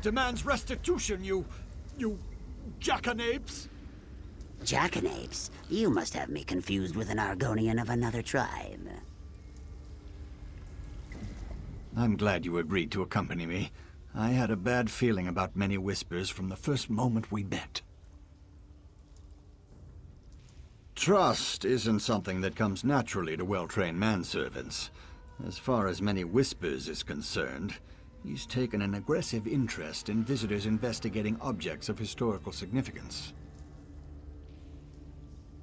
Demands restitution, you jackanapes! Jackanapes? You must have me confused with an Argonian of another tribe. I'm glad you agreed to accompany me. I had a bad feeling about many whispers from the first moment we met. Trust isn't something that comes naturally to well-trained manservants. As far as many whispers is concerned, he's taken an aggressive interest in visitors investigating objects of historical significance.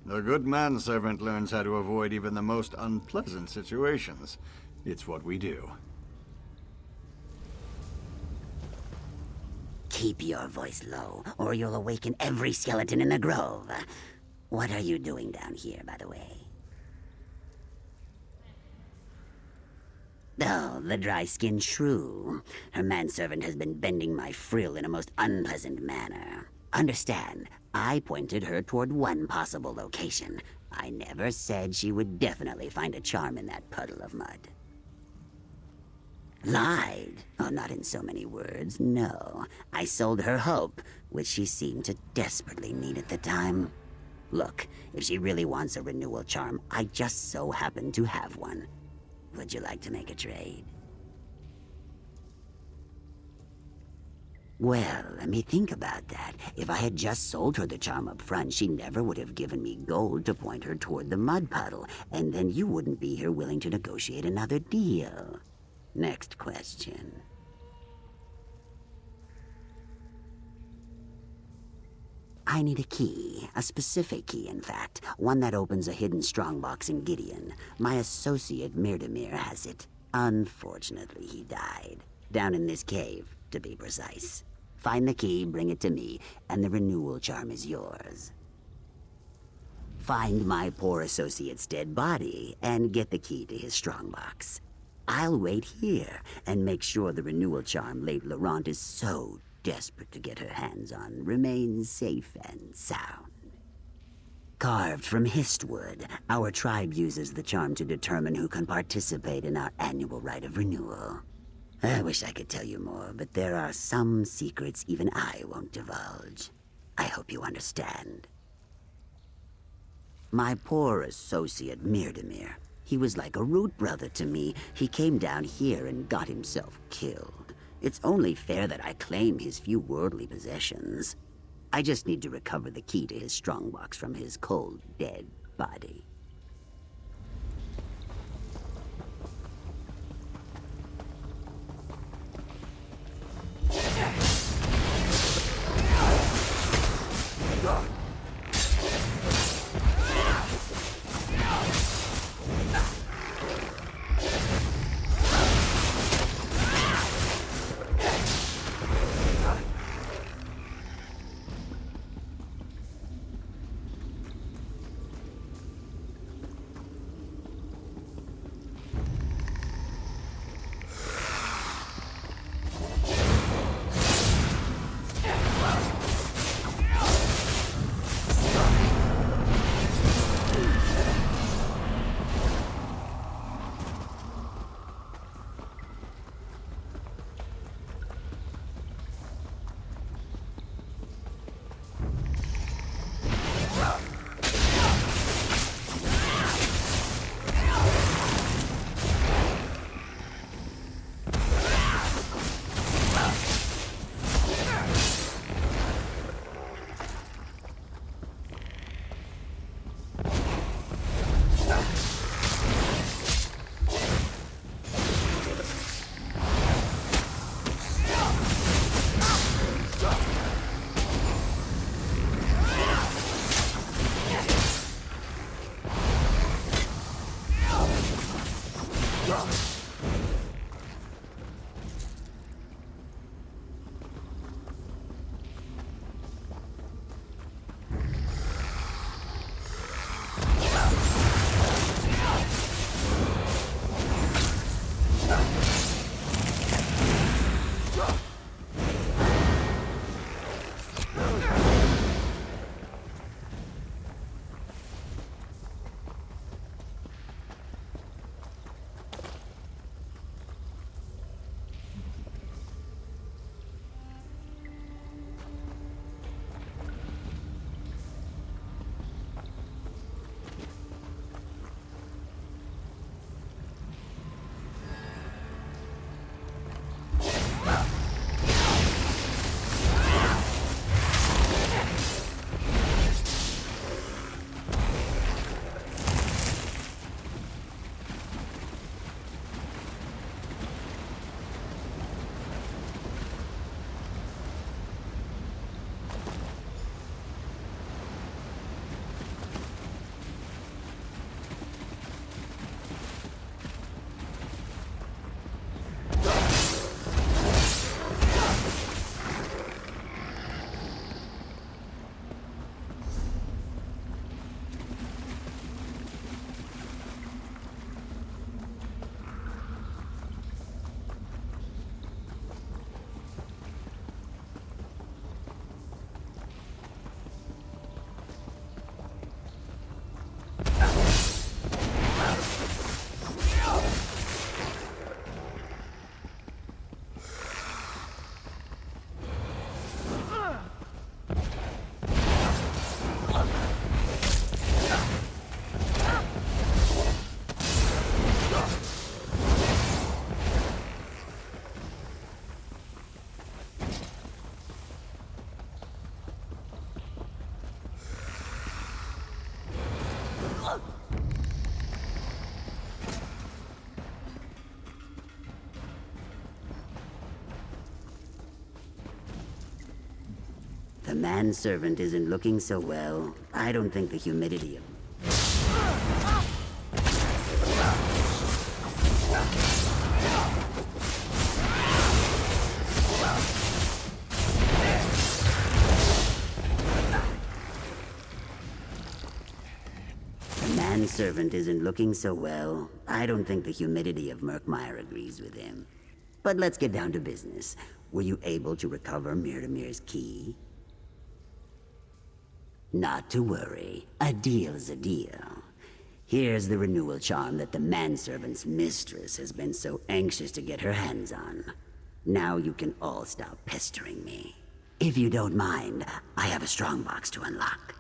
A good manservant learns how to avoid even the most unpleasant situations. It's what we do. Keep your voice low, or you'll awaken every skeleton in the grove. What are you doing down here, by the way? Oh, the dry-skinned shrew. Her manservant has been bending my frill in a most unpleasant manner. Understand, I pointed her toward one possible location. I never said she would definitely find a charm in that puddle of mud. Lied? Oh, not in so many words, no. I sold her hope, which she seemed to desperately need at the time. Look, if she really wants a renewal charm, I just so happen to have one. Would you like to make a trade? Well, let me think about that. If I had just sold her the charm up front, she never would have given me gold to point her toward the mud puddle, and then you wouldn't be here willing to negotiate another deal. Next question. I need a key, a specific key, in fact, one that opens a hidden strongbox in Gideon. My associate, Murkmire, has it. Unfortunately, he died. Down in this cave, to be precise. Find the key, bring it to me, and the renewal charm is yours. Find my poor associate's dead body, and get the key to his strongbox. I'll wait here, and make sure the renewal charm Lady Laurent is so desperate to get her hands on remains safe and sound. Carved from histwood, our tribe uses the charm to determine who can participate in our annual rite of renewal. I wish I could tell you more, but there are some secrets even I won't divulge. I hope you understand. My poor associate, Murkmire. He was like a root brother to me. He came down here and got himself killed. It's only fair that I claim his few worldly possessions. I just need to recover the key to his strongbox from his cold, dead body. The manservant isn't looking so well. I don't think the humidity of... The manservant isn't looking so well. I don't think the humidity of Murkmire agrees with him. But let's get down to business. Were you able to recover Murkmire's key? Not to worry. A deal is a deal. Here's the renewal charm that the manservant's mistress has been so anxious to get her hands on. Now you can all stop pestering me. If you don't mind, I have a strongbox to unlock.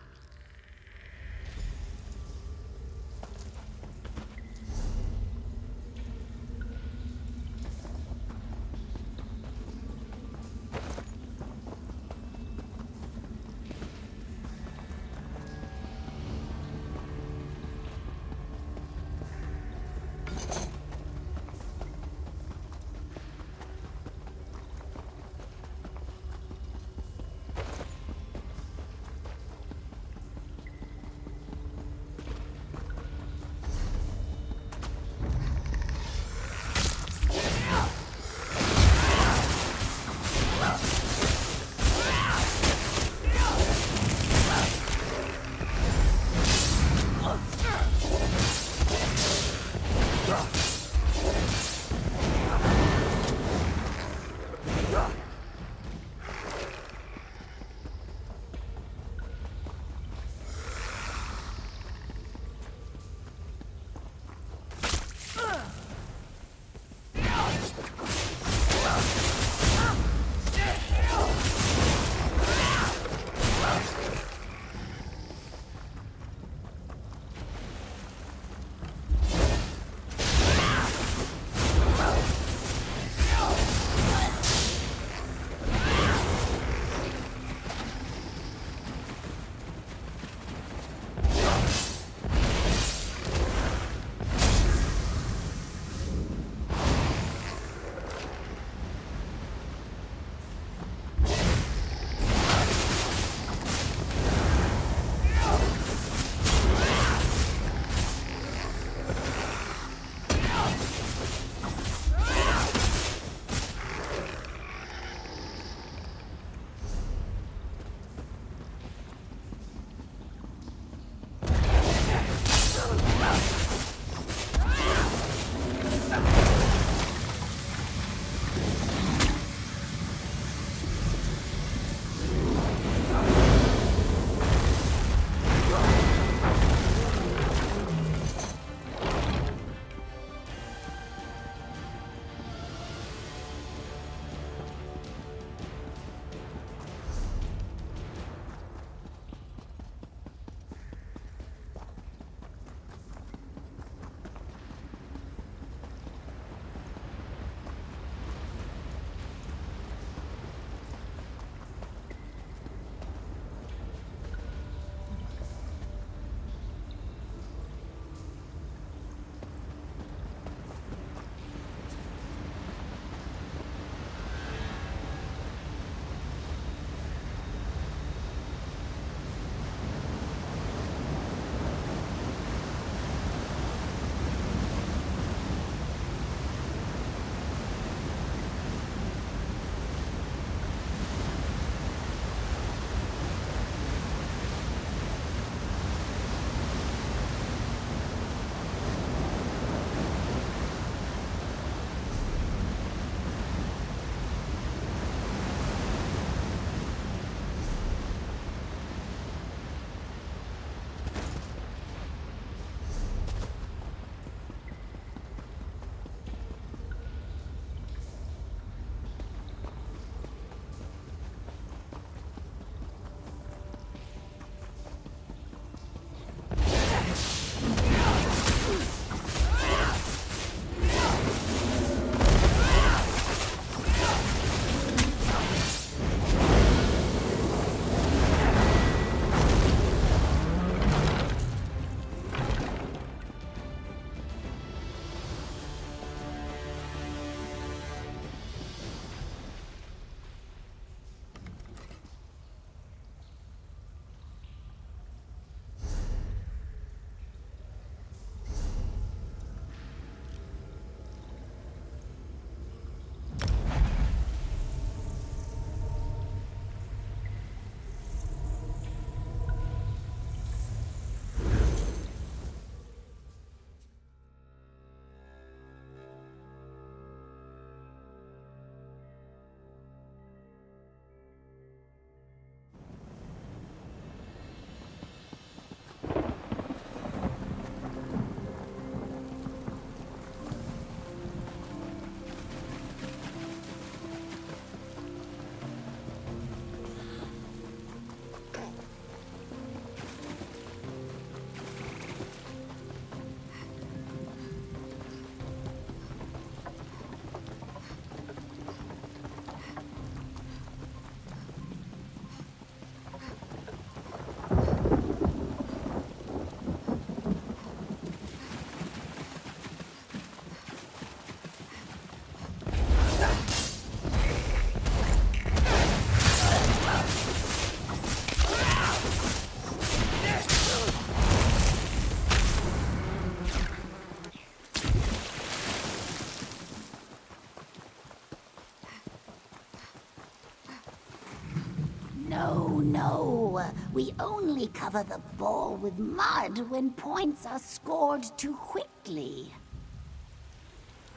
no. We only cover the ball with mud when points are scored too quickly.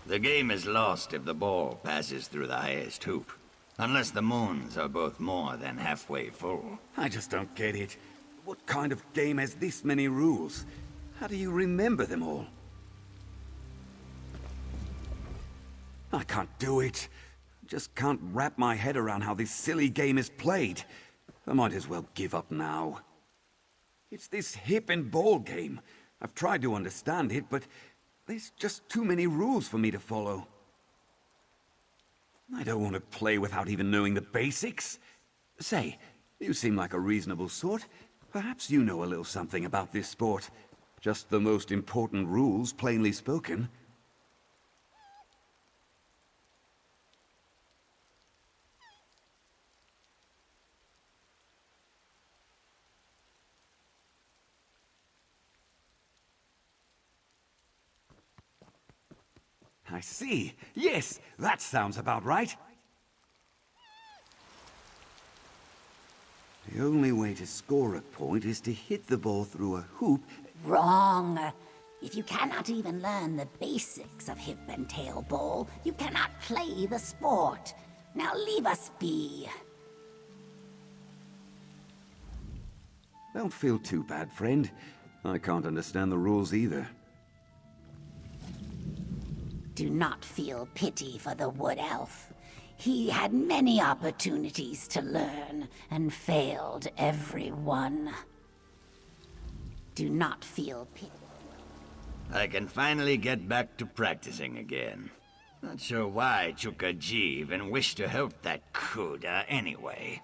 The game is lost if the ball passes through the highest hoop. Unless the moons are both more than halfway full. I just don't get it. What kind of game has this many rules? How do you remember them all? I can't do it. Just can't wrap my head around how this silly game is played. I might as well give up now. It's this hip and ball game. I've tried to understand it, but there's just too many rules for me to follow. I don't want to play without even knowing the basics. Say, you seem like a reasonable sort. Perhaps you know a little something about this sport. Just the most important rules, plainly spoken. I see. Yes, that sounds about right. The only way to score a point is to hit the ball through a hoop. Wrong. If you cannot even learn the basics of hip and tail ball, you cannot play the sport. Now leave us be. Don't feel too bad, friend. I can't understand the rules either. Do not feel pity for the wood elf. He had many opportunities to learn, and failed every one. Do not feel pity. I can finally get back to practicing again. Not sure why Chukaji even wished to help that Kuda anyway.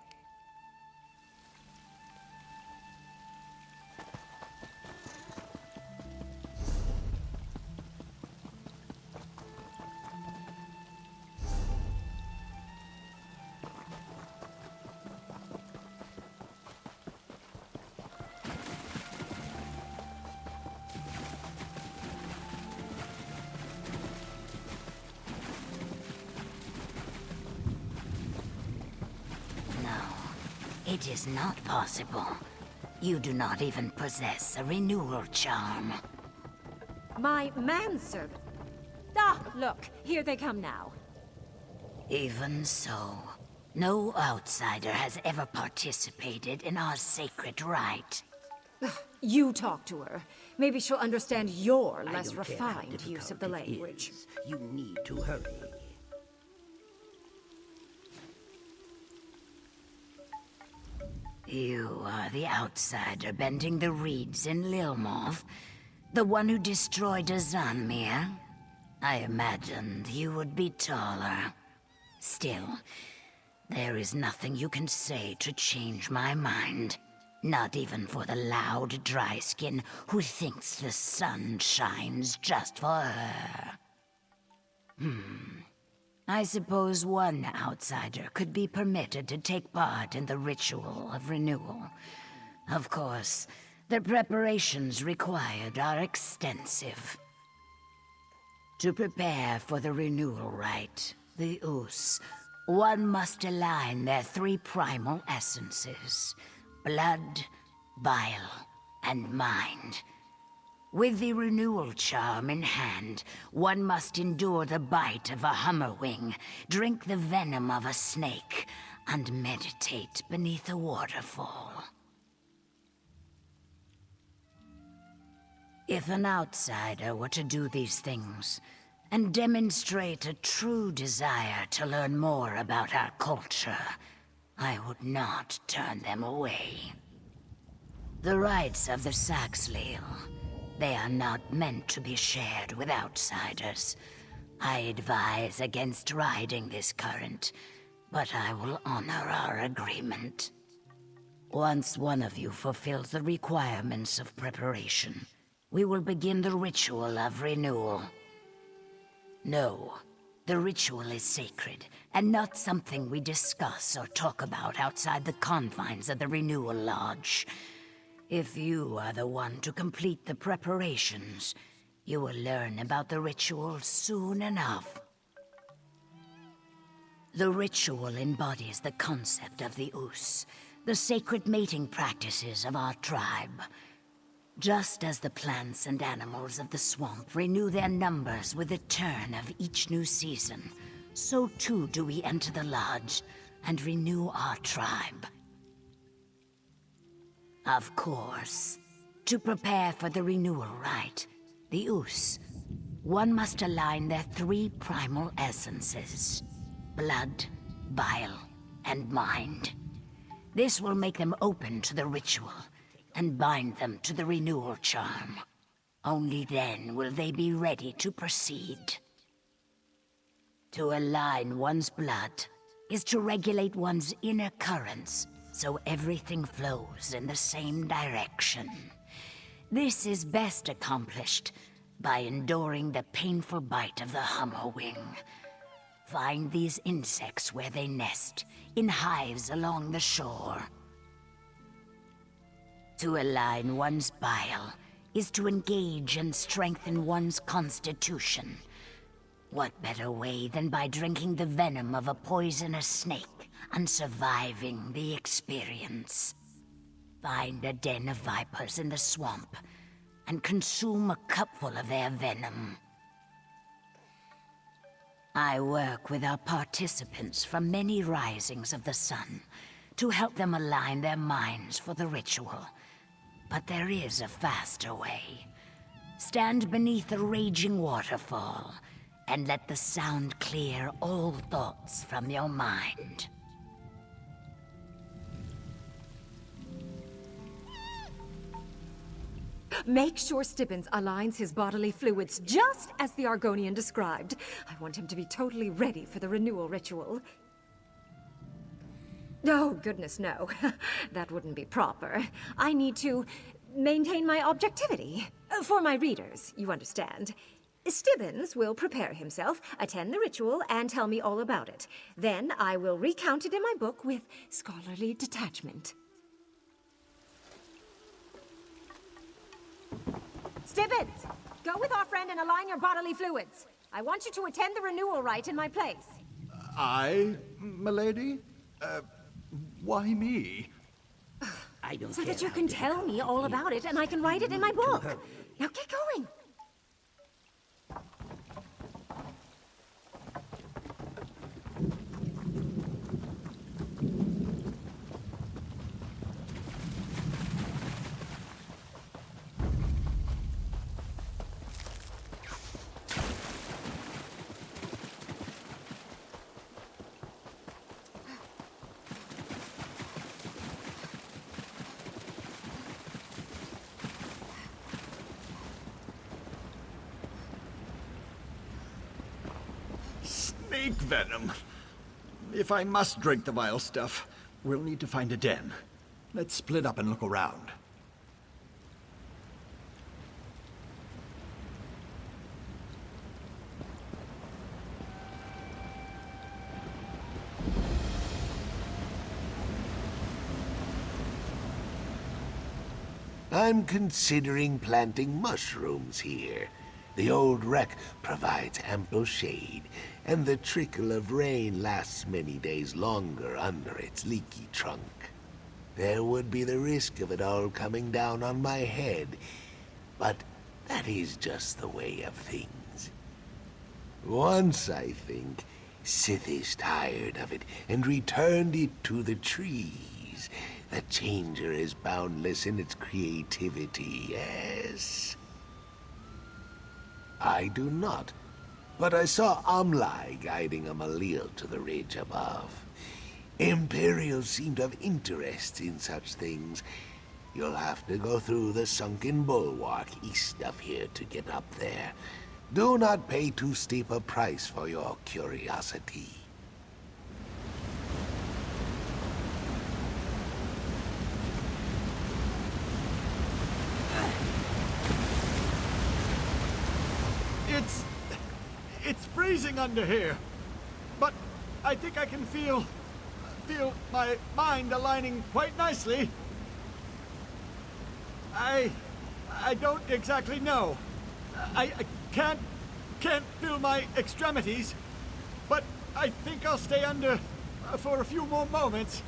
It is not possible. You do not even possess a renewal charm. My manservant. Ah, look, here they come now. Even so, no outsider has ever participated in our sacred rite. You talk to her. Maybe she'll understand your I less don't care how refined use of the difficult it language. is. You need to hurry. You are the outsider bending the reeds in Lilmoth, the one who destroyed Azanmir. I imagined you would be taller. Still, there is nothing you can say to change my mind. Not even for the loud dry skin who thinks the sun shines just for her. I suppose one outsider could be permitted to take part in the ritual of renewal. Of course, the preparations required are extensive. To prepare for the renewal rite, the Us, one must align their three primal essences: blood, bile, and mind. With the renewal charm in hand, one must endure the bite of a hummerwing, drink the venom of a snake, and meditate beneath a waterfall. If an outsider were to do these things, and demonstrate a true desire to learn more about our culture, I would not turn them away. The rites of the Saxhleel, they are not meant to be shared with outsiders. I advise against riding this current, but I will honor our agreement. Once one of you fulfills the requirements of preparation, we will begin the ritual of renewal. No, the ritual is sacred, and not something we discuss or talk about outside the confines of the Renewal Lodge. If you are the one to complete the preparations, you will learn about the ritual soon enough. The ritual embodies the concept of the Us, the sacred mating practices of our tribe. Just as the plants and animals of the swamp renew their numbers with the turn of each new season, so too do we enter the lodge and renew our tribe. Of course, to prepare for the renewal rite, the Oos, one must align their 3 primal essences: blood, bile, and mind. This will make them open to the ritual and bind them to the renewal charm. Only then will they be ready to proceed. To align one's blood is to regulate one's inner currents so everything flows in the same direction. This is best accomplished by enduring the painful bite of the hummerwing. Find these insects where they nest, in hives along the shore. To align one's bile is to engage and strengthen one's constitution. What better way than by drinking the venom of a poisonous snake and surviving the experience? Find a den of vipers in the swamp and consume a cupful of their venom. I work with our participants from many risings of the sun to help them align their minds for the ritual. But there is a faster way. Stand beneath a raging waterfall and let the sound clear all thoughts from your mind. Make sure Stibbins aligns his bodily fluids just as the Argonian described. I want him to be totally ready for the renewal ritual. Oh, goodness, no. That wouldn't be proper. I need to maintain my objectivity. For my readers, you understand. Stibbins will prepare himself, attend the ritual, and tell me all about it. Then I will recount it in my book with scholarly detachment. Stibbins, go with our friend and align your bodily fluids. I want you to attend the renewal rite in my place. I, milady? Why me? I don't So care that you how can they tell come me to all me. about it and I can write it in my book. Now get going. Snake venom. If I must drink the vile stuff, we'll need to find a den. Let's split up and look around. I'm considering planting mushrooms here. The old wreck provides ample shade, and the trickle of rain lasts many days longer under its leaky trunk. There would be the risk of it all coming down on my head, but that is just the way of things. Once, I think, Sithis tired of it and returned it to the trees. The Changer is boundless in its creativity, yes. I do not, but I saw Amlai guiding a Malil to the ridge above. Imperials seem to have interest in such things. You'll have to go through the sunken bulwark east of here to get up there. Do not pay too steep a price for your curiosity. It's freezing under here. But I think I can feel my mind aligning quite nicely. I don't exactly know. I can't feel my extremities, but I think I'll stay under for a few more moments.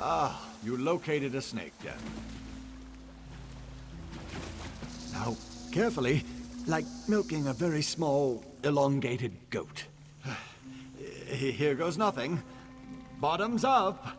Ah, you located a snake den. Now, carefully, like milking a very small, elongated goat. Here goes nothing. Bottoms up.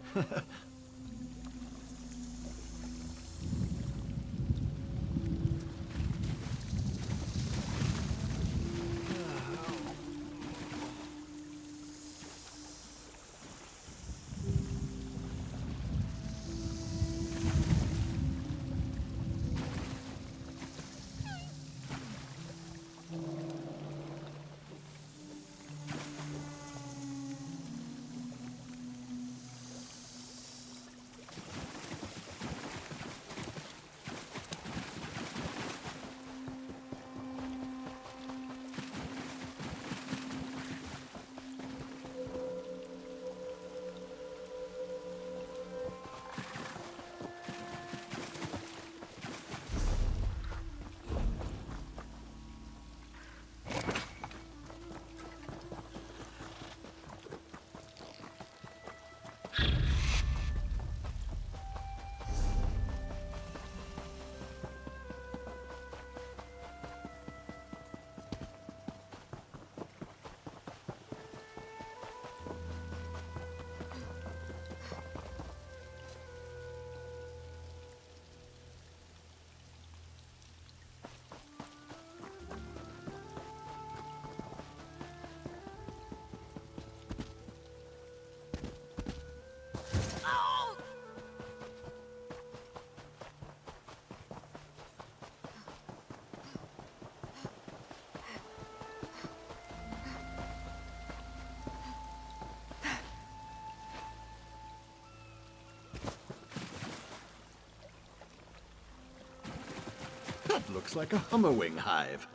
That looks like a hummerwing hive.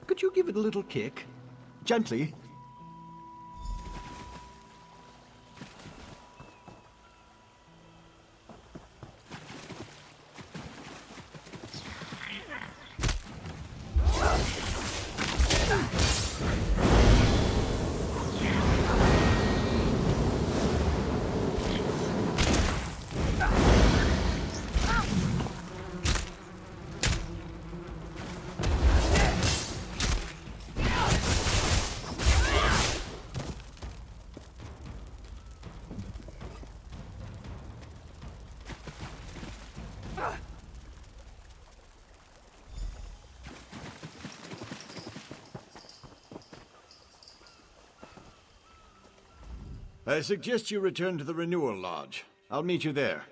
Could you give it a little kick? Gently. I suggest you return to the Renewal Lodge. I'll meet you there.